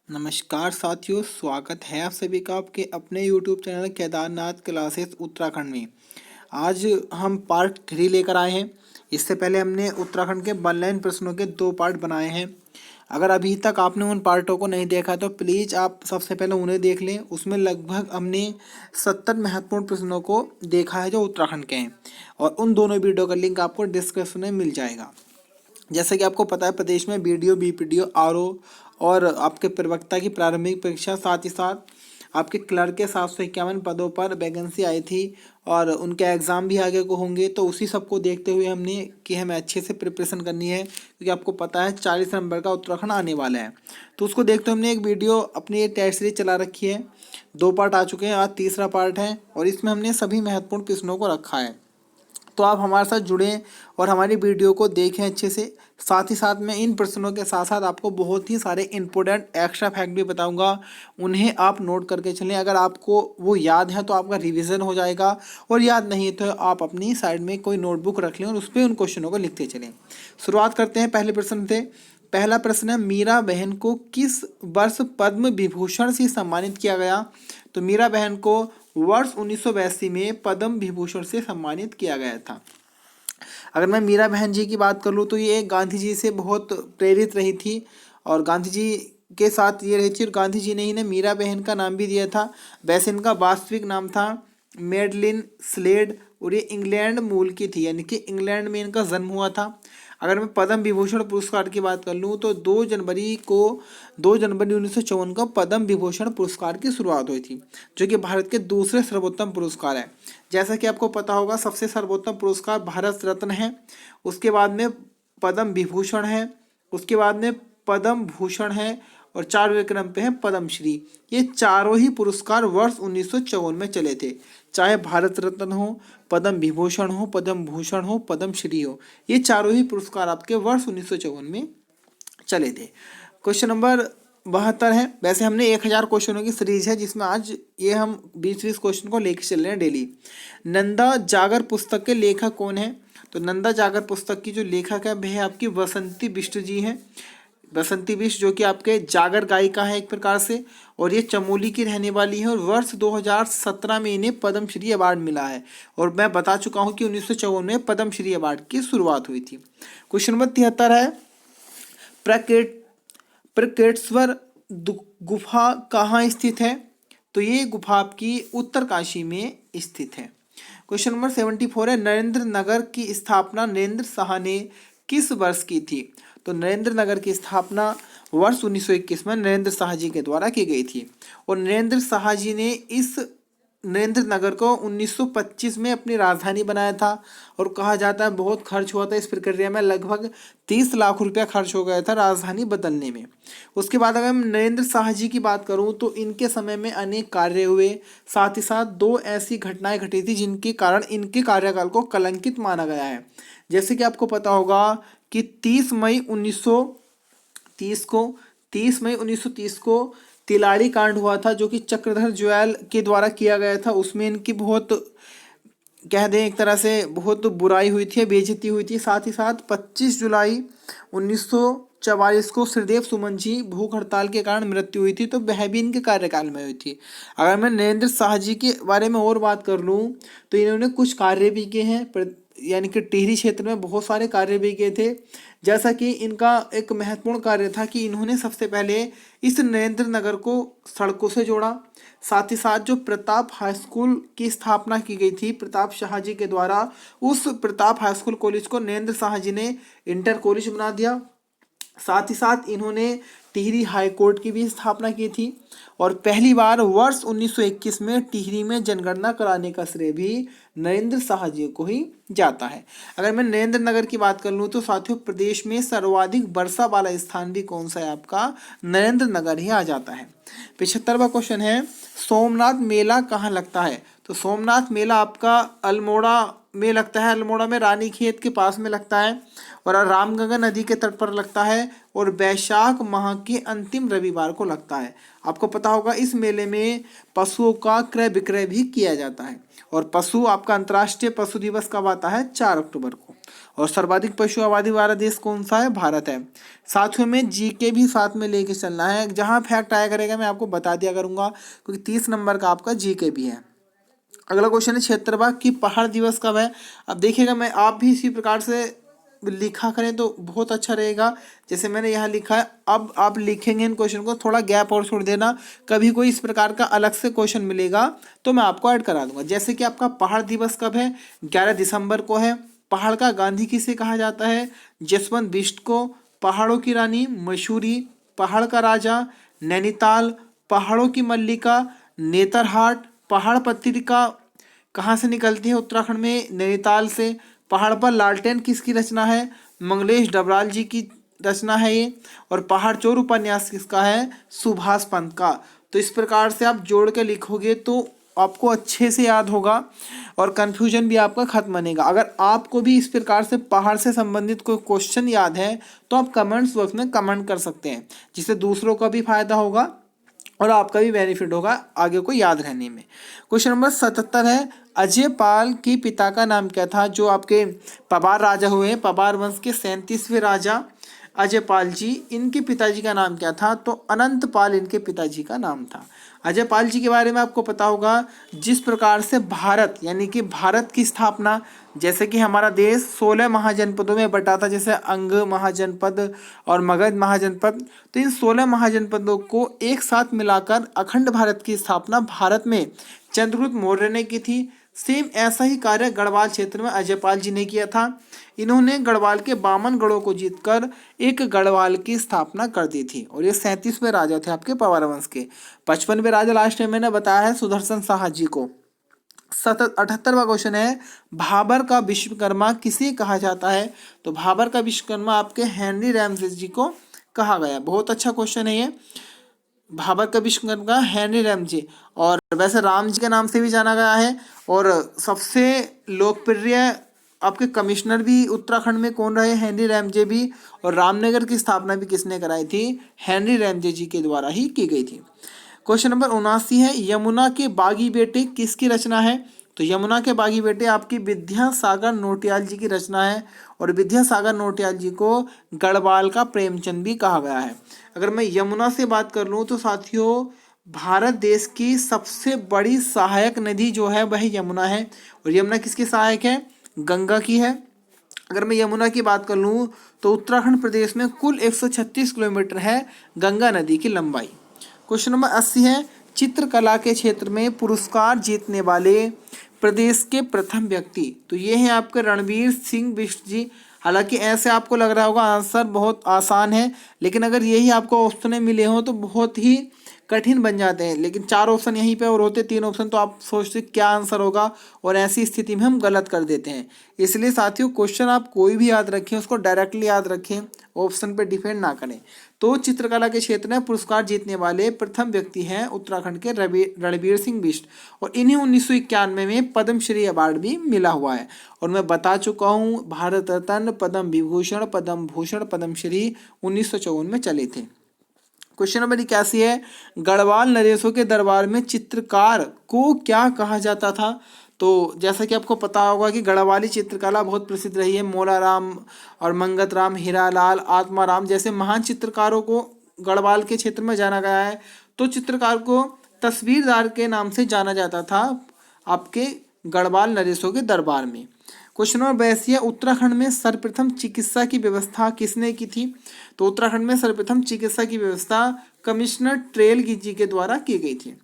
नमस्कार साथियों, स्वागत है आप सभी का आपके अपने YouTube channel Kedarnath classes Uttarakhand में। आज हम पार्ट 3 लेकर आए हैं। इससे पहले हमने उत्तराखंड के 1 लाइन प्रश्नों के 2 पार्ट बनाए हैं। अगर अभी तक आपने उन पार्टों को नहीं देखा तो प्लीज़ आप सबसे पहले उन्हें देख लें। उसमें लगभग हमने 70 महत्वपूर्ण प्रश्नों को देखा है जो उत्तराखंड के हैं, और उन दोनों वीडियो का लिंक आपको डिस्क्रिप्शन में मिल जाएगा। जैसे कि आपको पता है, प्रदेश में बीडीओ, बीपीडीओ, आरओ और आपके प्रवक्ता की प्रारंभिक परीक्षा, साथ ही साथ आपके क्लर्क के 751 पदों पर वैकेंसी आई थी और उनके एग्ज़ाम भी आगे को होंगे। तो उसी सब को देखते हुए हमने कि हमें अच्छे से प्रिपरेशन करनी है, क्योंकि आपको पता है 40 नंबर का उत्तराखंड आने वाला है। तो उसको देखते हुए हमने एक वीडियो अपनी टेस्ट सीरीज चला रखी है। 2 पार्ट आ चुके हैं, आज तीसरा पार्ट है और इसमें हमने सभी महत्वपूर्ण प्रश्नों को रखा है। तो आप हमारे साथ जुड़ें और हमारी वीडियो को देखें अच्छे से। साथ ही साथ मैं इन प्रश्नों के साथ साथ आपको बहुत ही सारे इंपॉर्टेंट एक्स्ट्रा फैक्ट भी बताऊंगा, उन्हें आप नोट करके चलें। अगर आपको वो याद है तो आपका रिवीजन हो जाएगा, और याद नहीं है तो आप अपनी साइड में कोई नोटबुक रख लें और उस पर उन क्वेश्चनों को लिखते चलें। शुरुआत करते हैं पहले प्रश्न से। पहला प्रश्न है, मीरा बहन को किस वर्ष पद्म विभूषण से सम्मानित किया गया? तो मीरा बहन को वर्ष 1982 में पद्म विभूषण से सम्मानित किया गया था। अगर मैं मीरा बहन जी की बात कर लूँ तो ये गांधी जी से बहुत प्रेरित रही थी और गांधी जी के साथ ये रही थी, और गांधी जी ने ही मीरा बहन का नाम भी दिया था। वैसे इनका वास्तविक नाम था मेडलिन स्लेड, और ये इंग्लैंड मूल की थी, यानी कि इंग्लैंड में इनका जन्म हुआ था। अगर मैं पद्म विभूषण पुरस्कार की बात कर लूँ तो 2 जनवरी 1954 को पद्म विभूषण पुरस्कार की शुरुआत हुई थी, जो कि भारत के दूसरे सर्वोत्तम पुरस्कार है। जैसा कि आपको पता होगा, सबसे सर्वोत्तम पुरस्कार भारत रत्न है, उसके बाद में पद्म विभूषण है, उसके बाद में पद्म भूषण है, और 4वें क्रम पे है पद्मश्री। ये चारों ही पुरस्कार वर्ष 1954 में चले थे, चाहे भारत रत्न हो, पद्म विभूषण हो, पद्म भूषण हो, पद्मश्री हो। ये चारों ही पुरस्कार आपके वर्ष 1954 में चले थे। क्वेश्चन नंबर 72 है। वैसे हमने 1000 क्वेश्चनों की सीरीज है, जिसमें आज ये हम 20-20 क्वेश्चन को लेकर चल रहे हैं डेली। नंदा जागर पुस्तक के लेखक कौन है? तो नंदा जागर पुस्तक की जो लेखक है वह है आपकी बसंती बिष्ट जी हैं। बसंती बिष्ट जो कि आपके जागर गायिका है एक प्रकार से, और ये चमोली की रहने वाली है, और वर्ष 2017 में इन्हें पद्मश्री अवार्ड मिला है। और मैं बता चुका हूँ कि 1954 में पद्मश्री अवार्ड की शुरुआत हुई थी। क्वेश्चन नंबर 73 है, प्रकेट्सवर गुफा कहाँ स्थित है? तो ये गुफा आपकी उत्तरकाशी में स्थित है। क्वेश्चन नंबर 74 है, नरेंद्र नगर की स्थापना नरेंद्र शाह ने किस वर्ष की थी? तो नरेंद्र नगर की स्थापना वर्ष 1921 में नरेंद्र शाह जी के द्वारा की गई थी, और नरेंद्र शाह जी ने इस नरेंद्र नगर को 1925 में अपनी राजधानी बनाया था, और कहा जाता है बहुत खर्च हुआ था इस प्रक्रिया में, लगभग 30 लाख रुपया खर्च हो गया था राजधानी बदलने में। उसके बाद अगर मैं नरेंद्र शाह जी की बात करूं तो इनके समय में अनेक कार्य हुए, साथ ही साथ 2 ऐसी घटनाएं घटी थी जिनके कारण इनके कार्यकाल को कलंकित माना गया है। जैसे कि आपको पता होगा कि 30 मई 1930 को तिलाड़ी कांड हुआ था, जो कि चक्रधर ज्वाल के द्वारा किया गया था। उसमें इनकी बहुत, कह दें एक तरह से बहुत बुराई हुई थी, बेइज्जती हुई थी। साथ ही साथ 25 जुलाई 1944 को श्रीदेव सुमन जी भूख हड़ताल के कारण मृत्यु हुई थी, तो वह भी इनके कार्यकाल में हुई थी। अगर मैं नरेंद्र शाह जी के बारे में और बात कर लूँ तो इन्होंने कुछ कार्य भी किए हैं, यानी कि टिहरी क्षेत्र में बहुत सारे कार्य भी किए थे। जैसा कि इनका एक महत्वपूर्ण कार्य था कि इन्होंने सबसे पहले इस नरेंद्र नगर को सड़कों से जोड़ा। साथ ही साथ जो प्रताप हाई स्कूल की स्थापना की गई थी प्रताप शाह जी के द्वारा, उस प्रताप हाई स्कूल कॉलेज को नरेंद्र शाह जी ने इंटर कॉलेज बना दिया। साथ ही साथ इन्होंने टिहरी हाई कोर्ट की भी स्थापना की थी, और पहली बार वर्ष 1921 में टिहरी में जनगणना कराने का श्रेय भी नरेंद्र शाह जी को ही जाता है। अगर मैं नरेंद्र नगर की बात कर लूँ तो साथियों, प्रदेश में सर्वाधिक वर्षा वाला स्थान भी कौन सा है? आपका नरेंद्र नगर ही आ जाता है। 75वां क्वेश्चन है, सोमनाथ मेला कहाँ लगता है? तो सोमनाथ मेला आपका अल्मोड़ा में लगता है, अल्मोड़ा में रानीखेत के पास में लगता है, और रामगंगा नदी के तट पर लगता है, और वैशाख माह के अंतिम रविवार को लगता है। आपको पता होगा इस मेले में पशुओं का क्रय विक्रय भी किया जाता है, और पशु आपका अंतर्राष्ट्रीय पशु दिवस कब आता है? 4 अक्टूबर को। और सर्वाधिक पशु आबादी वाला देश कौन सा है? भारत है। साथियों में जीके भी साथ में लेके चलना है, जहां फैक्ट आया करेगा मैं आपको बता दिया करूंगा, क्योंकि 30 नंबर का आपका जीके भी है। अगला क्वेश्चन है क्षेत्रफल की पहाड़ दिवस कब है? अब देखिएगा, मैं आप भी इसी प्रकार से लिखा करें तो बहुत अच्छा रहेगा। जैसे मैंने यहाँ लिखा है, अब आप लिखेंगे इन क्वेश्चन को, थोड़ा गैप और छोड़ देना, कभी कोई इस प्रकार का अलग से क्वेश्चन मिलेगा तो मैं आपको ऐड करा दूंगा। जैसे कि आपका पहाड़ दिवस कब है? 11 दिसंबर को है। पहाड़ का गांधी किसे कहा जाता है? जसवंत बिष्ट को। पहाड़ों की रानी मसूरी, पहाड़ का राजा नैनीताल, पहाड़ों की मल्लिका नेतरहाट, पहाड़ पत्रिका कहाँ से निकलती है? उत्तराखंड में नैनीताल से। पहाड़ पर लालटेन किसकी रचना है? मंगलेश डबराल जी की रचना है ये। और पहाड़ चोर उपन्यास किसका है? सुभाष पंत का। तो इस प्रकार से आप जोड़ के लिखोगे तो आपको अच्छे से याद होगा और कन्फ्यूजन भी आपका खत्म बनेगा। अगर आपको भी इस प्रकार से पहाड़ से संबंधित कोई क्वेश्चन याद है तो आप कमेंट्स बॉक्स में कमेंट कर सकते हैं, जिससे दूसरों का भी फायदा होगा और आपका भी बेनिफिट होगा आगे को याद रहने में। क्वेश्चन नंबर 77 है, अजय पाल के पिता का नाम क्या था? जो आपके पवार राजा हुए हैं, पवार वंश के 37वें राजा अजय पाल जी, इनके पिताजी का नाम क्या था? तो अनंत पाल इनके पिताजी का नाम था। अजय पाल जी के बारे में आपको पता होगा, जिस प्रकार से भारत यानी कि भारत की स्थापना, जैसे कि हमारा देश 16 महाजनपदों में बटा था, जैसे अंग महाजनपद और मगध महाजनपद, तो इन 16 महाजनपदों को एक साथ मिलाकर अखंड भारत की स्थापना भारत में चंद्रगुप्त मौर्य ने की थी। सेम ऐसा ही कार्य गढ़वाल क्षेत्र में अजय पाल जी ने किया था। इन्होंने गढ़वाल के 52 गढ़ों को जीतकर एक गढ़वाल की स्थापना कर दी थी और ये 37वें राजा थे आपके पवार वंश के। 55वें राजा लास्ट में मैंने बताया है सुदर्शन शाह जी को। 78वां क्वेश्चन है, भाबर का विश्वकर्मा किसे कहा जाता है? तो भाबर का विश्वकर्मा आपके हेनरी रैमसे जी को कहा गया। बहुत अच्छा क्वेश्चन है ये। भाबर का विश्वकर्मा हेनरी रैमजे, और वैसे राम जी के नाम से भी जाना गया है। और सबसे लोकप्रिय आपके कमिश्नर भी उत्तराखंड में कौन रहे? हेनरी रैमजे भी। और रामनगर की स्थापना भी किसने कराई थी? हेनरी रैमजे जी के द्वारा ही की गई थी। क्वेश्चन नंबर 79 है, यमुना के बागी बेटे किसकी रचना है? तो यमुना के बागी बेटे आपकी विद्यासागर नौटियाल जी की रचना है। और विद्यासागर नौटियाल जी को गढ़वाल का प्रेमचंद भी कहा गया है। अगर मैं यमुना से बात कर लूँ तो साथियों, भारत देश की सबसे बड़ी सहायक नदी जो है वह यमुना है। और यमुना किसकी सहायक है? गंगा की है। अगर मैं यमुना की बात कर लूँ तो उत्तराखंड प्रदेश में कुल 136 किलोमीटर है गंगा नदी की लंबाई। क्वेश्चन नंबर 80 है, चित्रकला के क्षेत्र में पुरस्कार जीतने वाले प्रदेश के प्रथम व्यक्ति? तो ये हैं आपके रणवीर सिंह बिष्ट जी। हालांकि ऐसे आपको लग रहा होगा आंसर बहुत आसान है, लेकिन अगर यही आपको ऑप्शन मिले हों तो बहुत ही कठिन बन जाते हैं। लेकिन 4 ऑप्शन यहीं पे और होते 3 ऑप्शन, तो आप सोचते क्या आंसर होगा, और ऐसी स्थिति में हम गलत कर देते हैं। इसलिए साथियों, क्वेश्चन आप कोई भी याद रखें, उसको डायरेक्टली याद रखें, ऑप्शन पे डिपेंड ना करें। तो चित्रकला के क्षेत्र में पुरस्कार जीतने वाले प्रथम व्यक्ति हैं उत्तराखंड के रणवीर सिंह बिष्ट, और इन्हें 1991 में पद्मश्री अवार्ड भी मिला हुआ है। और मैं बता चुका हूँ, भारत रत्न, पद्म विभूषण, पद्म भूषण, पद्मश्री 1954 में चले थे। क्वेश्चन नंबर 81 है, गढ़वाल नरेशों के दरबार में चित्रकार को क्या कहा जाता था? तो जैसा कि आपको पता होगा कि गढ़वाली चित्रकला बहुत प्रसिद्ध रही है। मोलाराम और मंगत राम, हीरालाल, आत्माराम जैसे महान चित्रकारों को गढ़वाल के क्षेत्र में जाना गया है। तो चित्रकार को तस्वीरदार के नाम से जाना जाता था आपके गढ़वाल नरेशों के दरबार में। क्वेश्चन नंबर 82 है, उत्तराखंड में सर्वप्रथम चिकित्सा की व्यवस्था किसने की थी? तो उत्तराखंड में सर्वप्रथम चिकित्सा की व्यवस्था कमिश्नर ट्रेल जी के द्वारा की गई थी।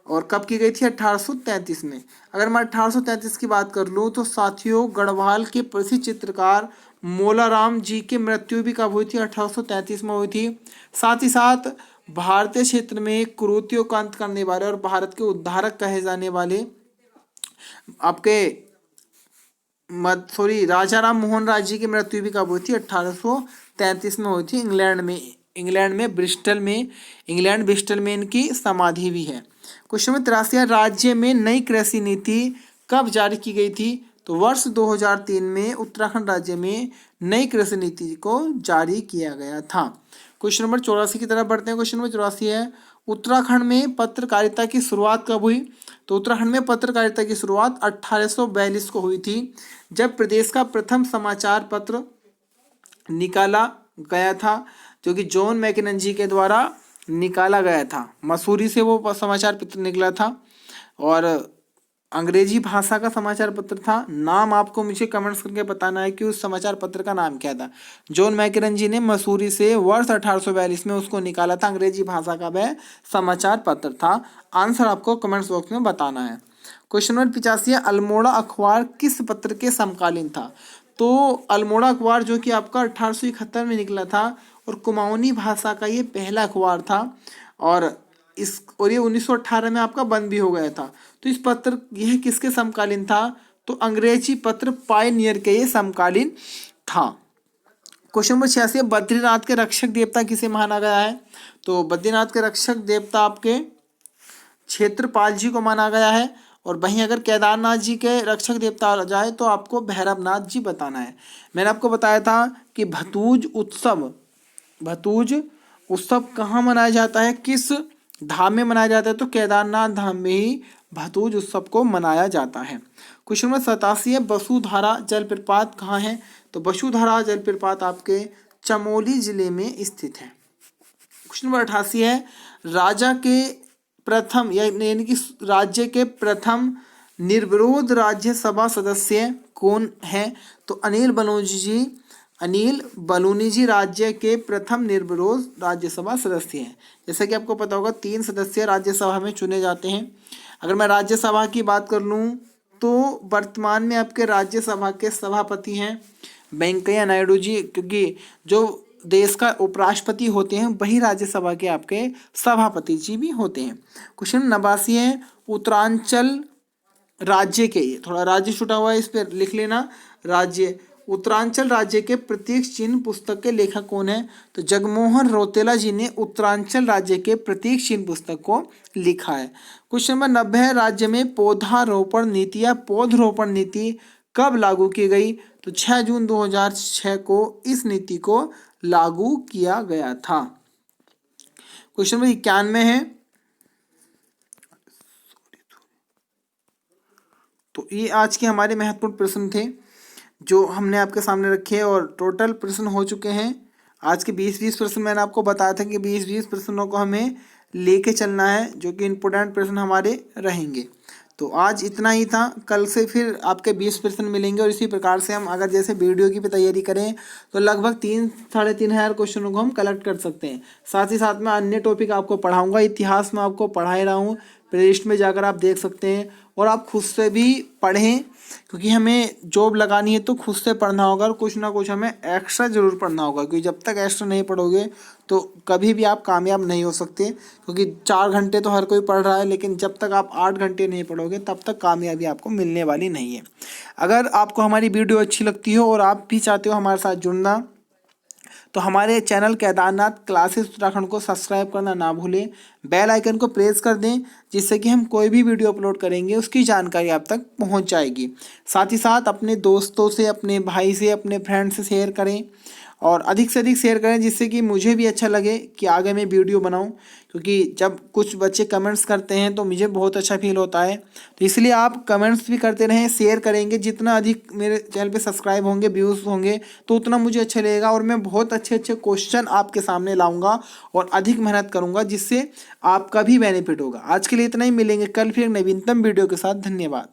और कब की गई थी? 1833 में। अगर मैं 1833 की बात कर लूँ तो साथियों, गढ़वाल के प्रसिद्ध चित्रकार मोलाराम जी की मृत्यु भी कब हुई थी? 1833 में हुई थी। साथ ही साथ भारतीय क्षेत्र में कुरीतियों का अंत करने वाले और भारत के उद्धारक कहे जाने वाले आपके राजा राम मोहन राय जी की मृत्यु भी कब हुई थी? 1833 में हुई थी, इंग्लैंड ब्रिस्टल में इनकी समाधि भी है। क्वेश्चन नंबर 83, राज्य में नई कृषि नीति कब जारी की गई थी? तो वर्ष 2003 में उत्तराखंड राज्य में नई कृषि नीति को जारी किया गया था। क्वेश्चन नंबर 84 की तरफ बढ़ते हैं। क्वेश्चन नंबर 84 है, उत्तराखंड में पत्रकारिता की शुरुआत कब हुई? तो उत्तराखंड में पत्रकारिता की शुरुआत 1842 को हुई थी, जब प्रदेश का प्रथम समाचार पत्र निकाला गया था, जो कि जॉन मैकेनजी के द्वारा निकाला गया था। मसूरी से वो समाचार पत्र निकला था और अंग्रेजी भाषा का समाचार पत्र था। नाम आपको मुझे कमेंट्स करके बताना है कि उस समाचार पत्र का नाम क्या था। जॉन मैकेनजी ने मसूरी से वर्ष 1842 में उसको निकाला था। अंग्रेजी भाषा का वह समाचार पत्र था। आंसर आपको कमेंट्स बॉक्स में बताना है। क्वेश्चन नंबर 85 है, अल्मोड़ा अखबार किस पत्र के समकालीन था? तो अल्मोड़ा अखबार जो कि आपका 1871 में निकला था और कुमाऊनी भाषा का ये पहला अखबार था और ये 1918 में आपका बंद भी हो गया था। तो इस पत्र यह किसके समकालीन था? तो अंग्रेजी पत्र पायनियर के ये समकालीन था। क्वेश्चन नंबर 86, बद्रीनाथ के रक्षक देवता किसे माना गया है? तो बद्रीनाथ के रक्षक देवता आपके क्षेत्रपाल जी को माना गया है। और वहीं अगर केदारनाथ जी के रक्षक देवता आ जाए तो आपको भैरवनाथ जी बताना है। मैंने आपको बताया था कि भतूज उत्सव कहाँ मनाया जाता है, किस धाम में मनाया जाता है? तो केदारनाथ धाम में ही भतूज उत्सव को मनाया जाता है। क्वेश्चन नंबर 87 है, वसुधारा जलप्रपात कहाँ है? तो वसुधारा जलप्रपात आपके चमोली जिले में स्थित है। क्वेश्चन नंबर 88 है, राजा के प्रथम यानी कि राज्य के प्रथम निर्विरोध राज्यसभा सदस्य कौन है? तो अनिल बलूनी जी राज्य के प्रथम निर्विरोध राज्यसभा सदस्य हैं। जैसा कि आपको पता होगा 3 सदस्य राज्यसभा में चुने जाते हैं। अगर मैं राज्यसभा की बात कर लूँ तो वर्तमान में आपके राज्यसभा के सभापति हैं वेंकैया नायडू जी, क्योंकि जो देश का उपराष्ट्रपति होते हैं वही राज्यसभा के आपके सभापति जी भी होते हैं। क्वेश्चन 89 है, उत्तरांचल राज्य के, थोड़ा राज्य छूटा हुआ है इस पर लिख लेना, राज्य उत्तरांचल राज्य के प्रतीक चिन्ह पुस्तक के लेखक कौन है? तो जगमोहन रौतेला जी ने उत्तरांचल राज्य के प्रतीक चिन्ह पुस्तक को लिखा है। क्वेश्चन नंबर 90 है, राज्य में पौधारोपण नीति या पौधरोपण नीति कब लागू की गई? तो 6 जून 2006 को इस नीति को लागू किया गया था। क्वेश्चन नंबर 91 है, तो ये आज के हमारे महत्वपूर्ण प्रश्न थे जो हमने आपके सामने रखे और टोटल प्रश्न हो चुके हैं। आज के 20-20 प्रश्न मैंने आपको बताया था कि 20-20 प्रश्नों को हमें लेके चलना है, जो कि इम्पोर्टेंट प्रश्न हमारे रहेंगे। तो आज इतना ही था। कल से फिर आपके 20 प्रश्न मिलेंगे और इसी प्रकार से हम अगर जैसे वीडियो की भी तैयारी करें तो लगभग 3-3.5 हज़ार क्वेश्चनों को हम कलेक्ट कर सकते हैं। साथ ही साथ में अन्य टॉपिक आपको पढ़ाऊँगा। इतिहास में आपको पढ़ा ही रहा हूँ, प्लेलिस्ट में जाकर आप देख सकते हैं और आप खुद से भी पढ़ें, क्योंकि हमें जॉब लगानी है तो खुद से पढ़ना होगा और कुछ ना कुछ हमें एक्स्ट्रा ज़रूर पढ़ना होगा, क्योंकि जब तक एक्स्ट्रा नहीं पढ़ोगे तो कभी भी आप कामयाब नहीं हो सकते। क्योंकि 4 घंटे तो हर कोई पढ़ रहा है, लेकिन जब तक आप 8 घंटे नहीं पढ़ोगे तब तक कामयाबी आपको मिलने वाली नहीं है। अगर आपको हमारी वीडियो अच्छी लगती हो और आप भी चाहते हो हमारे साथ जुड़ना, तो हमारे चैनल केदारनाथ क्लासेस उत्तराखंड को सब्सक्राइब करना ना भूलें। बेल आइकन को प्रेस कर दें, जिससे कि हम कोई भी वीडियो अपलोड करेंगे उसकी जानकारी आप तक पहुंच जाएगी। साथ ही साथ अपने दोस्तों से, अपने भाई से, अपने फ्रेंड से शेयर करें और अधिक से अधिक शेयर करें, जिससे कि मुझे भी अच्छा लगे कि आगे मैं वीडियो बनाऊं। क्योंकि जब कुछ बच्चे कमेंट्स करते हैं तो मुझे बहुत अच्छा फील होता है। तो इसलिए आप कमेंट्स भी करते रहें, शेयर करेंगे। जितना अधिक मेरे चैनल पे सब्सक्राइब होंगे, व्यूज़ होंगे, तो उतना मुझे अच्छा लगेगा और मैं बहुत अच्छे अच्छे क्वेश्चन आपके सामने लाऊंगा और अधिक मेहनत करूँगा, जिससे आपका भी बेनिफिट होगा। आज के लिए इतना ही, मिलेंगे कल फिर नवीनतम वीडियो के साथ। धन्यवाद।